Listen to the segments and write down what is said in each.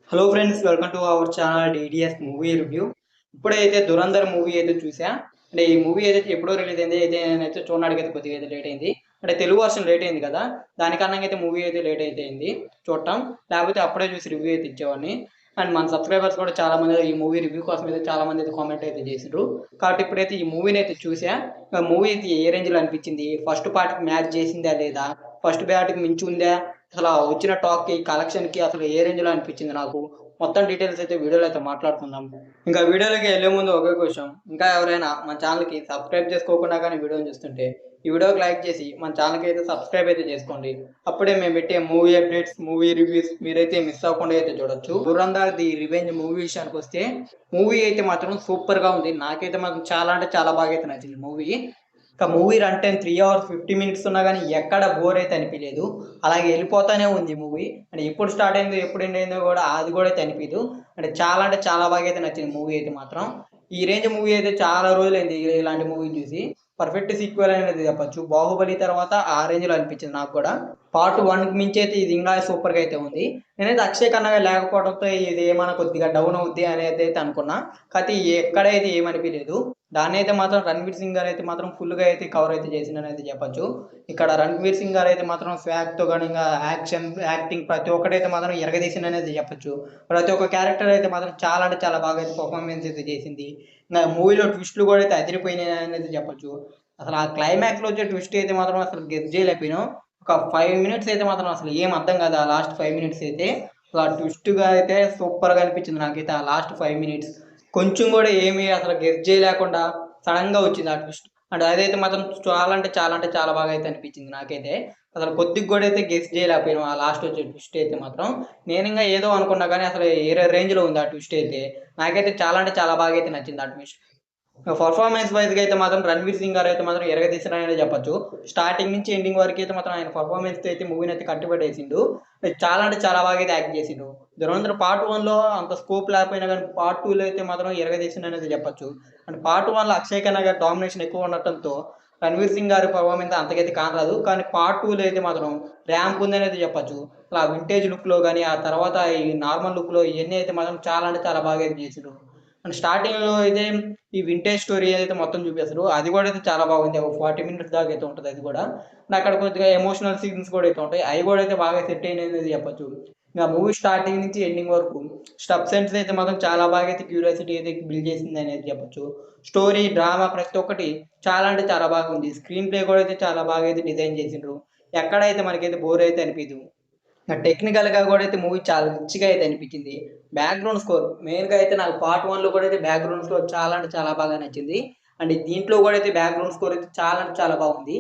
Hello friends, welcome to our channel DDS movie review. ఇప్పుడైతే 'Dhurandhar' movie అయితే చూసా. అంటే ఈ మూవీ ఏదైతే ఎప్పుడో రిలీజ్ అయింది. అయితే నేనైతే చూడడానికైతే కొద్దిగా అయితే లేట్ అయింది. అంటే తెలుగు వర్షన్ లేట్ అయింది కదా! దానికన్నా అయితే మూవీ అయితే లేట్ అయితే అయింది చూడటం. లేకపోతే అప్పుడే చూసి రివ్యూ అయితే ఇచ్చేవాడిని. అండ్ మన సబ్స్క్రైబర్స్ కూడా చాలామంది ఈ మూవీ రివ్యూ కోసం అయితే చాలామంది అయితే కామెంట్ అయితే చేసిండ్రు. కాబట్టి ఇప్పుడైతే ఈ మూవీని అయితే చూసా. మూవీ అయితే ఏ రేంజ్‌లో అనిపించింది? ఫస్ట్ పార్ట్‌కి మ్యాచ్ చేసిందా లేదా? ఫస్ట్ పార్ట్‌కి మించి ఉందా? అసల వచ్చిన టాక్‌కి, కలెక్షన్‌కి అసలు ఏ రేంజ్‌లో అనిపించింది నాకు? మొత్తం డీటెయిల్స్ అయితే వీడియోలో అయితే మాట్లాడుకుందాం. ఇంకా వీడియోలోకి వెళ్ళే ముందు ఒకే క్వశ్చన్. ఇంకా ఎవరైనా మన ఛానల్‌కి సబ్స్క్రైబ్ చేసుకోకుండా కానీ వీడియోని చూస్తుంటే, ఈ వీడియోకి లైక్ చేసి మన ఛానల్‌కి అయితే సబ్స్క్రైబ్ అయితే చేసుకోండి. అప్పుడే మేము పెట్టే మూవీ అప్డేట్స్, మూవీ రివ్యూస్ మీరైతే మిస్ అవ్వకుండా అయితే చూడొచ్చు. 'దురంధర్ ది రివెంజ్' మూవీ విషయానికొస్తే, మూవీ అయితే మాత్రం సూపర్‌గా ఉంది. నాకైతే మాత్రం చాలా అంటే చాలా బాగా అయితే నచ్చింది మూవీ. ఇంకా movie run time 3 hours 50 minutes ఉన్నా గానీ ఎక్కడ బోర్ అయితే అనిపియలేదు. అలాగే ఎళ్ళిపోతానే ఉంది మూవీ. అంటే ఎప్పుడు స్టార్ట్ అయిందో, ఎప్పుడు ఎండ్ అయిందో గూడా అది గూడా అయితే అనిపీదు. అంటే చాలా బాగా అయితే నచ్చింది మూవీ అయితే మాత్రం. ఈ రేంజ్ మూవీ అయితే చాలా రోజులైంది ఇలాంటి మూవీ చూసి. పర్ఫెక్ట్ సీక్వెల్ అనేది చెప్పొచ్చు. 'బాహుబలి' తర్వాత ఆ రేంజ్‌లో అనిపించింది నాకు కూడా. పార్ట్ 1కి మించి అయితే ఇది ఇంగా సూపర్‌గా అయితే ఉంది. నేనైతే అక్షయ్ ఖన్నా గారు లేకపోవడంతో ఇది ఏమన్నా కొద్దిగా డౌన్ అవుద్ది అనేదైతే అనుకున్నా. కాతే ఎక్కడైతే ఏమనిపియలేదు. దాన్నైతే మాత్రం 'రణ్వీర్ సింగ్' గారైతే మాత్రం ఫుల్‌గా అయితే కవర్ అయితే చేసిండనైతే చెప్పొచ్చు. ఇక్కడ 'రణ్వీర్ సింగ్' గారైతే మాత్రం స్వాగ్‌తో గాని, ఇంగా యాక్షన్, యాక్టింగ్ ప్రతి ఒక్కటైతే మాత్రం ఇరగదీసిండనేది చెప్పొచ్చు. ప్రతి ఒక్క క్యారెక్టర్ అయితే మాత్రం చాలా అంటే చాలా బాగా అయితే పెర్ఫార్మెన్స్ అయితే చేసింది. ఇంగ మూవీలో ట్విస్ట్‌లు గూడా అయితే అదిరిపోయినాయనేది చెప్పొచ్చు. అసలు ఆ క్లైమాక్స్‌లో వచ్చే ట్విస్ట్ అయితే మాత్రం అసలు గెస్ చేయలేకపోయినాం. ఒక 5 మినిట్స్ అయితే మాత్రం అసలు ఏం అర్థం కాదు. ఆ లాస్ట్ 5 మినిట్స్ అయితే. అసలు ఆ ట్విస్ట్‌గా అయితే సూపర్‌గా అనిపించింది నాకైతే ఆ లాస్ట్ 5 మినిట్స్. కొంచెం గూడా ఏమి అసలు గెస్ చేయలేకుండా సడెన్‌గా వచ్చింది ఆ ట్విస్ట్. అండ్ అదైతే మాత్రం చాలా అంటే చాలా బాగా అయితే అనిపించింది నాకైతే. అసలు కొద్దిగా గూడా అయితే గెస్ చేయలేకపోయాను ఆ లాస్ట్ వచ్చే ట్విస్ట్ అయితే మాత్రం. నేనింగా ఏదో అనుకున్నా గానీ అసలు ఏరే రేంజ్‌లో ఉంది ఆ ట్విస్ట్ అయితే. నాకైతే చాలా అంటే చాలా బాగా అయితే నచ్చింది ఆ ట్విస్ట్. పర్ఫార్మెన్స్ వైస్‌గా అయితే మాత్రం 'రణ్వీర్ సింగ్' గారైతే మాత్రం ఇరగదీశారనే చెప్పొచ్చు. స్టార్టింగ్ నుంచి ఎండింగ్ వరకైతే మాత్రం ఆయన పర్ఫార్మెన్స్‌తో అయితే మూవీనైతే కట్టిపడేసిండు. చాలా అంటే చాలా బాగా అయితే యాక్ట్ చేసిండు. 'ధురంధర్' పార్ట్ 1లో అంత స్కోప్ లేకపోయినా గానీ పార్ట్ 2లో అయితే మాత్రం ఇరగదీసిండనేది చెప్పొచ్చు. అండ్ పార్ట్ 1లో అక్షయ్ ఖన్నా గారి డామినేషన్ ఎక్కువ ఉండటంతో 'రణ్వీర్ సింగ్' గారి పర్ఫార్మెన్స్ అంతకైతే కానరాదు. కానీ పార్ట్ 2లో అయితే మాత్రం ర్యాంప్ ఉందనైతే చెప్పొచ్చు. అలా వింటేజ్ లుక్‌లో గాని, ఆ తర్వాత ఈ నార్మల్ లుక్‌లో ఇయన్నీ అయితే మాత్రం చాలా అంటే చాలా బాగా అయితే చేసిండు. అండ్ స్టార్టింగ్‌లో అయితే ఈ వింటేజ్ స్టోరీ ఏదైతే మొత్తం చూపిస్తారో అది కూడా అయితే చాలా బాగుంది. ఒక 40 మినిట్స్ దాకా అయితే ఉంటది అది కూడా. అండ్ అక్కడ కొద్దిగా ఎమోషనల్ సీన్స్ కూడా అయితే ఉంటాయి. అయి కూడా అయితే బాగా సెట్ అయినాయనేది చెప్పొచ్చు. ఇంగ మూవీ స్టార్టింగ్ నుంచి ఎండింగ్ వరకు స్టెప్ సెన్స్ అయితే మాత్రం చాలా బాగా అయితే క్యూరియాసిటీ అయితే బిల్డ్ చేసిందనేది చెప్పొచ్చు. స్టోరీ, డ్రామా ప్రతి ఒక్కటి చాలా అంటే చాలా బాగుంది. స్క్రీన్ ప్లే కూడా అయితే చాలా బాగా అయితే డిజైన్ చేసిండ్రు. ఎక్కడైతే మనకైతే బోర్ అయితే అనిపియదు. టెక్నికల్‌గా గూడా అయితే మూవీ చాలా రిచ్‌గా అయితే అనిపించింది. బ్యాక్‌గ్రౌండ్ స్కోర్ మెయిన్‌గా అయితే నాకు పార్ట్ 1లో కూడా అయితే బ్యాక్‌గ్రౌండ్ స్కోర్ చాలా అంటే చాలా బాగా నచ్చింది. అండ్ దీంట్లో గూడా అయితే బ్యాక్‌గ్రౌండ్ స్కోర్ అయితే చాలా అంటే చాలా బాగుంది.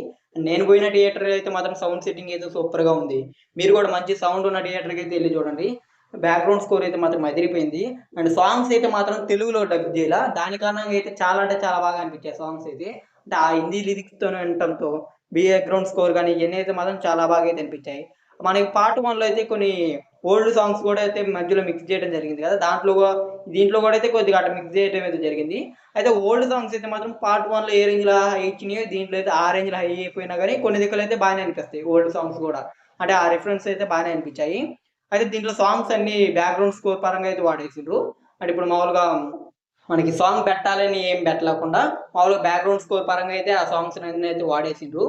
నేను పోయిన థియేటర్ అయితే మాత్రం సౌండ్ సెట్టింగ్ అయితే సూపర్‌గా ఉంది. మీరు కూడా మంచి సౌండ్ ఉన్న థియేటర్‌కి అయితే ఎళ్లి చూడండి. బ్యాక్‌గ్రౌండ్ స్కోర్ అయితే మాత్రం అదిరిపోయింది. అండ్ సాంగ్స్ అయితే మాత్రం తెలుగులో డబ్ జేయలా. దాని కారణంగా అయితే చాలా అంటే చాలా బాగా అనిపించాయి సాంగ్స్ అయితే. అంటే ఆ హిందీ లిరిక్స్‌తోనే వినటంతో బ్యాక్‌గ్రౌండ్ స్కోర్ గాని ఇయన్నీ అయితే మాత్రం చాలా బాగా అయితే అనిపించాయి. మనకి పార్ట్ 1లో అయితే కొన్ని ఓల్డ్ సాంగ్స్ గూడా అయితే మధ్యలో మిక్స్ జేయడం జరిగింది గదా! దీంట్లో గూడా అయితే కొద్దిగా అట్లా మిక్స్ జేయటం అయితే జరిగింది. అయితే ఓల్డ్ సాంగ్స్ అయితే మాత్రం పార్ట్ 1లో ఏ రేంజ్‌లో హై ఇచ్చినాయో దీంట్లో అయితే ఆ రేంజ్‌లో హై అయిపోయినా గాని కొన్ని దిక్కులైతే బానే అనిపిస్తాయి ఓల్డ్ సాంగ్స్ గూడా. అంటే ఆ రిఫరెన్స్ అయితే బానే అనిపించాయి. అయితే దీంట్లో సాంగ్స్ అన్నీ బ్యాక్‌గ్రౌండ్ స్కోర్ పరంగా అయితే వాడేసిండ్రు. అంటే ఇప్పుడు మామూలుగా మనకి సాంగ్ పెట్టాలని ఏం పెట్టలేకుండా మామూలుగా బ్యాక్‌గ్రౌండ్ స్కోర్ పరంగా అయితే ఆ సాంగ్స్‌నన్నీ అయితే వాడేసిండ్రు.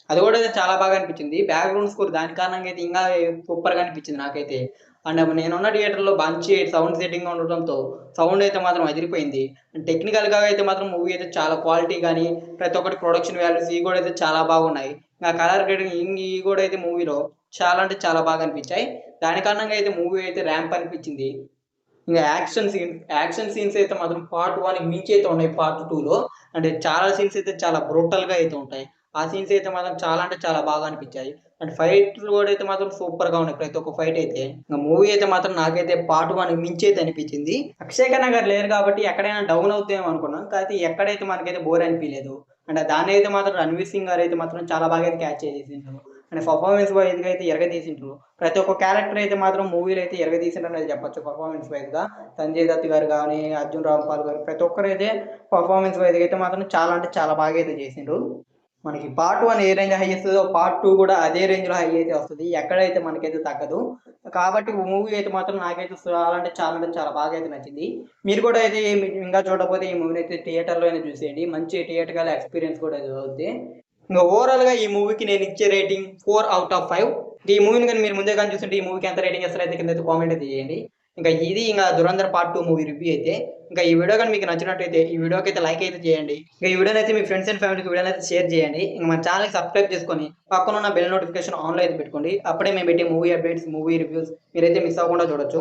అది గూడా చాలా బాగా అనిపించింది. బ్యాక్‌గ్రౌండ్ స్కోర్ దాని కారణంగా అయితే ఇంగా సూపర్‌గా అనిపించింది నాకైతే. అండ్ నేనున్న థియేటర్‌లో మంచి సౌండ్ సెట్టింగ్ ఉండడంతో సౌండ్ అయితే మాత్రం అదిరిపోయింది. టెక్నికల్‌గా అయితే మాత్రం మూవీ అయితే చాలా క్వాలిటీ గాని, ప్రతి ఒక్కటి ప్రొడక్షన్ వాల్యూస్ ఇవి గూడా అయితే చాలా బాగున్నాయి. ఇంగా కలర్ గ్రేడింగ్ ఇయి గూడా అయితే మూవీలో చాలా అంటే చాలా బాగా అనిపించాయి. దాని కారణంగా అయితే మూవీ అయితే ర్యాంప్ అనిపించింది. ఇంగ యాక్షన్ సీన్స్ అయితే మాత్రం పార్ట్ 1కి మించి అయితే ఉన్నాయి పార్ట్ 2లో. అంటే చాలా సీన్స్ అయితే చాలా బ్రూటల్‌గా అయితే ఉంటాయి. ఆ సీన్స్ అయితే మాత్రం చాలా అంటే చాలా బాగా అనిపించాయి. అండ్ ఫైట్‌లు కూడా అయితే మాత్రం సూపర్‌గా ఉన్నాయి. ప్రతి ఒక్క ఫైట్ అయితే. ఇంగ మూవీ అయితే మాత్రం నాకైతే పార్ట్ 1కి మించి అయితే అనిపించింది. అక్షయ్ ఖన్నా గారు లేరు కాబట్టి ఎక్కడైనా డౌన్ అవుద్దేమో అనుకున్నాం. కాతే ఎక్కడైతే మనకైతే బోర్ అనిపియలేదు. అండ్ దాన్నైతే మాత్రం 'రణ్వీర్ సింగ్' గారైతే మాత్రం చాలా బాగా అయితే క్యాచ్ చేసేసిండ్రు. అండ్ పర్ఫార్మెన్స్ వైస్‌గా అయితే ఇరగదీసిండ్రు. ప్రతి ఒక్క క్యారెక్టర్ అయితే మాత్రం మూవీలో అయితే ఇరగదీసిండ్రనే చెప్పొచ్చు పర్ఫార్మెన్స్ వైస్‌గా. సంజయ్ దత్ గారు గాని, అర్జున్ రాంపాల్ గారు ప్రతి ఒక్కరైతే పర్ఫార్మెన్స్ వైస్‌గా అయితే మాత్రం చాలా అంటే చాలా బాగా అయితే చేసిండ్రు. మనకి పార్ట్ 1 ఏ రేంజ్ హై ఇస్తదో పార్ట్ 2 కూడా అదే రేంజ్‌లో హై అయితే వస్తది. ఎక్కడైతే మనకైతే తగ్గదు. కాబట్టి మూవీ అయితే మాత్రం నాకైతే చాలా అంటే చాలా బాగా అయితే నచ్చింది. మీరు కూడా అయితే ఇంకా చూడకపోతే ఈ మూవీని అయితే థియేటర్‌లో అయినా చూసేయండి. మంచి థియేట్రికల్ ఎక్స్‌పీరియన్స్ కూడా ఇది అవుద్ది. ఇంక ఓవరాల్‌గా ఈ మూవీకి నేను ఇచ్చే రేటింగ్ 4/5. ఈ మూవీని గాని మీరు ముందే గాని చూసుంటే ఈ మూవీకి ఎంత రేటింగ్ ఇస్తారో కిందైతే కామెంట్ అయితే చేయండి. ఇది 'ధురంధర్ పార్ట్ 2' మూవీ రివ్యూ అయితే. ఈ వీడియో గాని మీకు నచ్చినట్టయితే ఈ వీడియోకైతే లైక్ అయితే చేయండి. ఈ వీడియోనైతే మీ ఫ్రెండ్స్ అండ్ ఫ్యామిలీకి వీడియోనైతే షేర్ చేయండి. మన ఛానెల్‌కి సబ్స్క్రైబ్ చేసుకొని పక్కనున్న బెల్ నోటిఫికేషన్ ఆన్‌లో అయితే పెట్టుకోండి. అప్పుడే మేము పెట్టే మూవీ అప్డేట్స్, మూవీ రివ్యూస్ మీరైతే మిస్ అవ్వకుండా చూడొచ్చు.